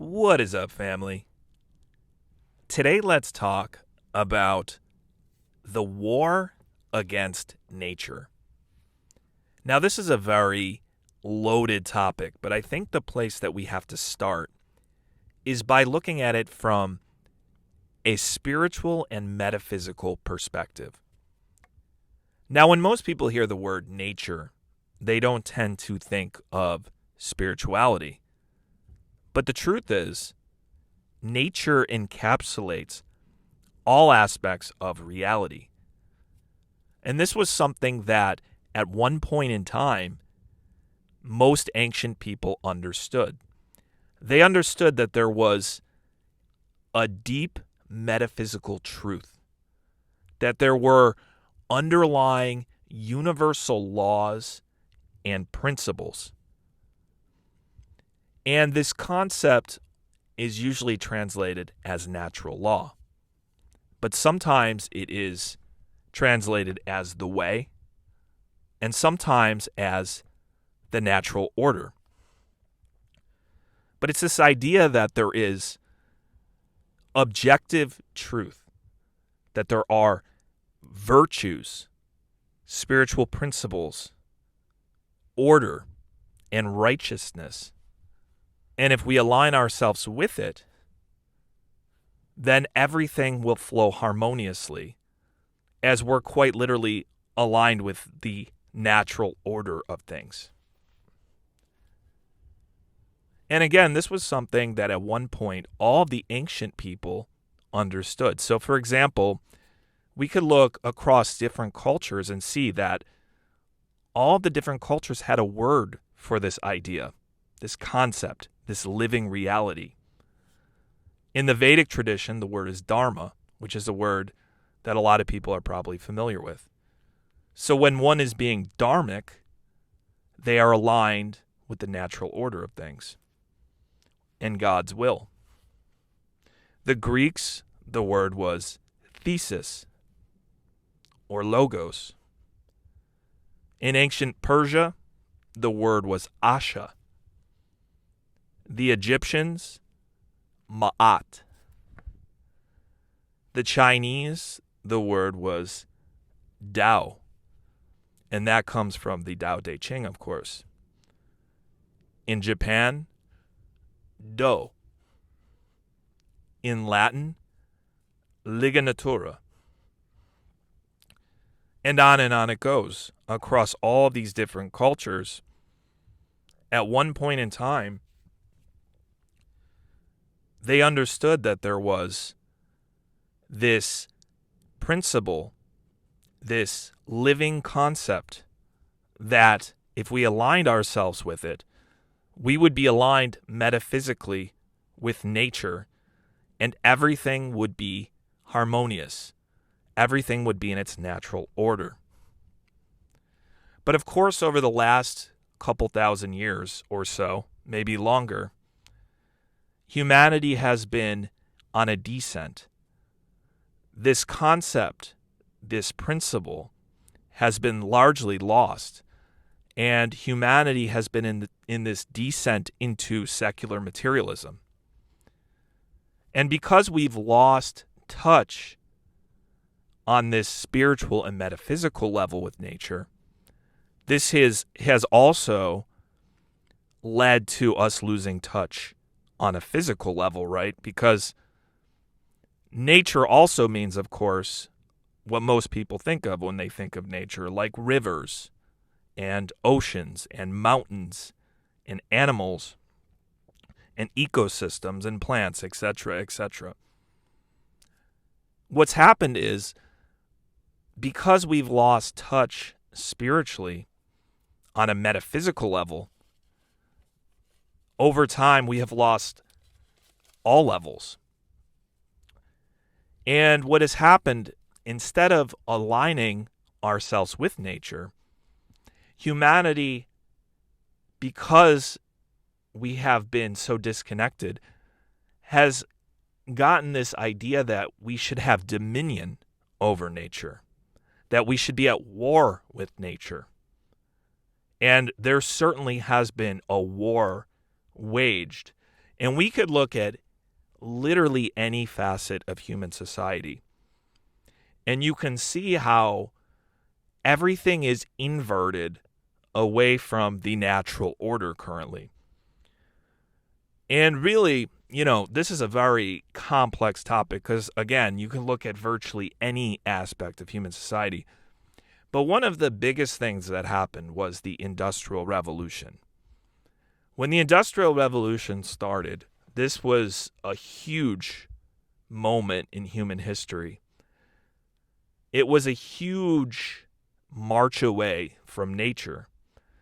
What is up, family? Today, let's talk about the war against nature. Now, this is a very loaded topic, but I think the place that we have to start is by looking at it from a spiritual and metaphysical perspective. Now, when most people hear the word nature, they don't tend to think of spirituality. But the truth is, nature encapsulates all aspects of reality. And this was something that, at one point in time, most ancient people understood. They understood that there was a deep metaphysical truth, that there were underlying universal laws and principles. And this concept is usually translated as natural law. But sometimes it is translated as the way, and sometimes as the natural order. But it's this idea that there is objective truth, that there are virtues, spiritual principles, order, and righteousness. And if we align ourselves with it, then everything will flow harmoniously, as we're quite literally aligned with the natural order of things. And again, this was something that at one point all the ancient people understood. So, for example, we could look across different cultures and see that all the different cultures had a word for this idea, this concept, this living reality. In the Vedic tradition, the word is dharma, which is a word that a lot of people are probably familiar with. So when one is being dharmic, they are aligned with the natural order of things and God's will. The Greeks, the word was thesis or logos. In ancient Persia, the word was asha. The Egyptians, ma'at. The Chinese, the word was Tao. And that comes from the Tao Te Ching, of course. In Japan, Do. In Latin, Liga Natura. And on it goes. Across all of these different cultures, at one point in time, they understood that there was this principle, this living concept, that if we aligned ourselves with it, we would be aligned metaphysically with nature, and everything would be harmonious. Everything would be in its natural order. But of course, over the last couple thousand years or so, maybe longer, humanity has been on a descent. This concept, this principle, has been largely lost, and humanity has been in this descent into secular materialism. And because we've lost touch on this spiritual and metaphysical level with nature, this has also led to us losing touch on a physical level, right? Because nature also means, of course, what most people think of when they think of nature, like rivers and oceans and mountains and animals and ecosystems and plants, etc., etc. What's happened is, because we've lost touch spiritually on a metaphysical level, over time we have lost all levels. And what has happened, instead of aligning ourselves with nature, humanity, because we have been so disconnected, has gotten this idea that we should have dominion over nature, that we should be at war with nature. And there certainly has been a war waged. And we could look at literally any facet of human society, and you can see how everything is inverted away from the natural order currently. And really, this is a very complex topic because, again, you can look at virtually any aspect of human society. But one of the biggest things that happened was the Industrial Revolution. When the Industrial Revolution started, this was a huge moment in human history. It was a huge march away from nature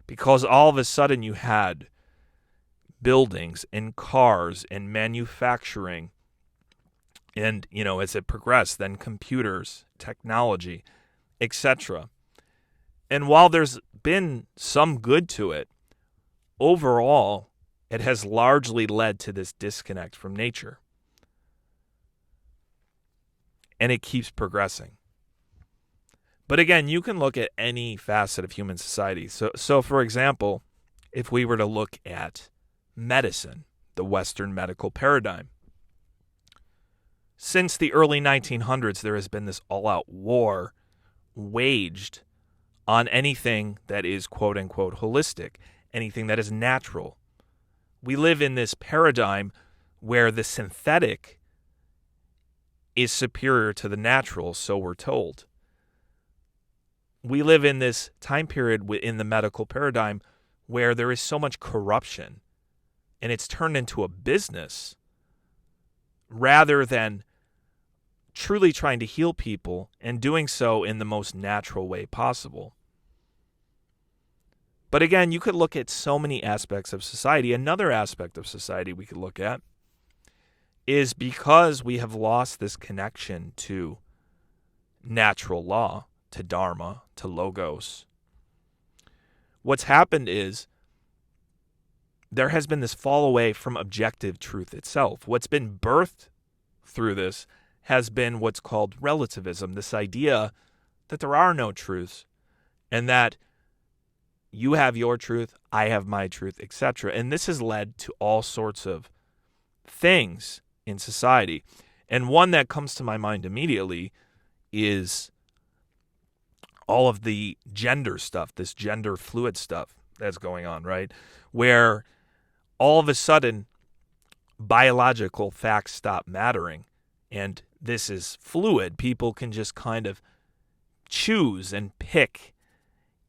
because all of a sudden you had buildings and cars and manufacturing and, as it progressed, then computers, technology, etc. And while there's been some good to it, overall, it has largely led to this disconnect from nature. And it keeps progressing. But again, you can look at any facet of human society. So for example, if we were to look at medicine, the Western medical paradigm, since the early 1900s, there has been this all-out war waged on anything that is quote-unquote holistic, anything that is natural. We live in this paradigm where the synthetic is superior to the natural, so we're told. We live in this time period in the medical paradigm where there is so much corruption, and it's turned into a business rather than truly trying to heal people and doing so in the most natural way possible. But again, you could look at so many aspects of society. Another aspect of society we could look at is because we have lost this connection to natural law, to dharma, to logos. What's happened is there has been this fall away from objective truth itself. What's been birthed through this has been what's called relativism, this idea that there are no truths and that you have your truth, I have my truth, etc. And this has led to all sorts of things in society. And one that comes to my mind immediately is all of the gender stuff, this gender fluid stuff that's going on, right? Where all of a sudden biological facts stop mattering and this is fluid. People can just kind of choose and pick.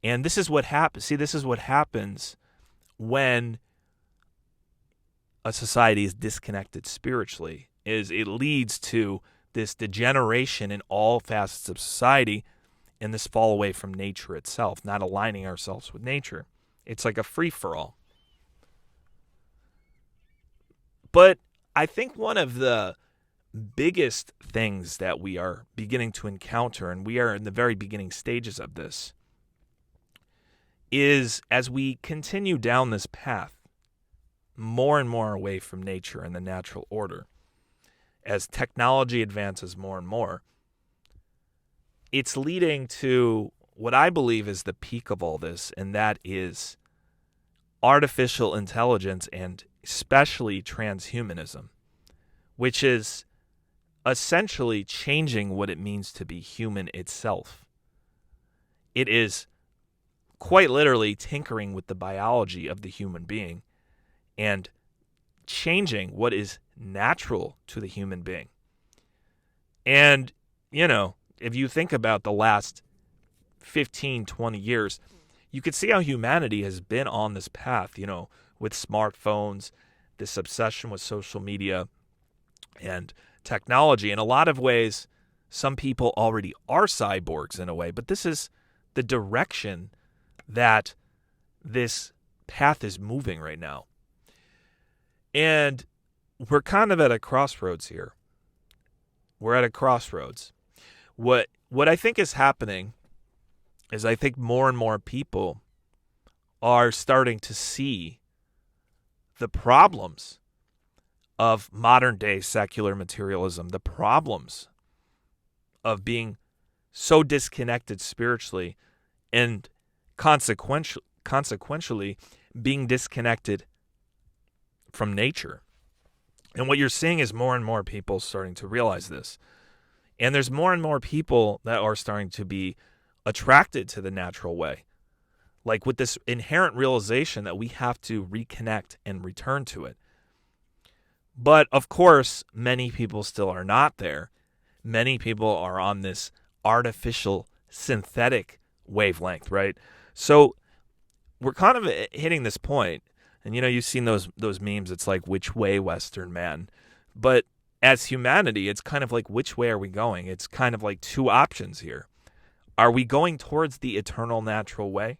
And this is what happens. See, this is what happens when a society is disconnected spiritually, is it leads to this degeneration in all facets of society and this fall away from nature itself, not aligning ourselves with nature. It's like a free-for-all. But I think one of the biggest things that we are beginning to encounter, and we are in the very beginning stages of this, is as we continue down this path, more and more away from nature and the natural order, as technology advances more and more, it's leading to what I believe is the peak of all this, and that is artificial intelligence and especially transhumanism, which is essentially changing what it means to be human itself. It is quite literally tinkering with the biology of the human being and changing what is natural to the human being. And, if you think about the last 15, 20 years, you could see how humanity has been on this path, with smartphones, this obsession with social media and technology. In a lot of ways, some people already are cyborgs in a way, but this is the direction that this path is moving right now. And we're kind of at a crossroads here. We're at a crossroads. What I think is happening is I think more and more people are starting to see the problems of modern day secular materialism, the problems of being so disconnected spiritually and consequentially being disconnected from nature. And what you're seeing is more and more people starting to realize this. And there's more and more people that are starting to be attracted to the natural way. Like with this inherent realization that we have to reconnect and return to it. But of course, many people still are not there. Many people are on this artificial synthetic wavelength, right? So we're kind of hitting this point, and you've seen those memes. It's like, which way, Western man? But as humanity, it's kind of like, which way are we going? It's kind of like two options here. Are we going towards the eternal natural way,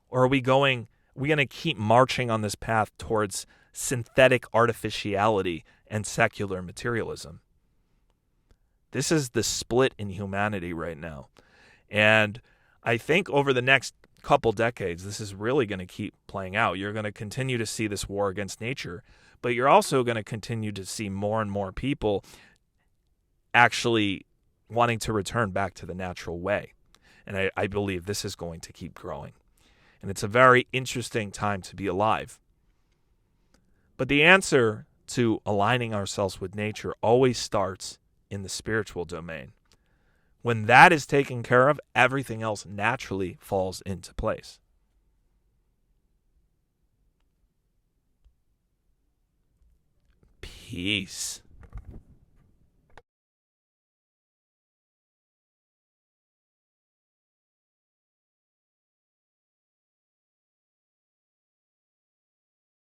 or are we going to keep marching on this path towards synthetic artificiality and secular materialism? This is the split in humanity right now. And I think over the next couple decades, this is really going to keep playing out. You're going to continue to see this war against nature, but you're also going to continue to see more and more people actually wanting to return back to the natural way. And I believe this is going to keep growing. And it's a very interesting time to be alive. But the answer to aligning ourselves with nature always starts in the spiritual domain. When that is taken care of, everything else naturally falls into place. Peace.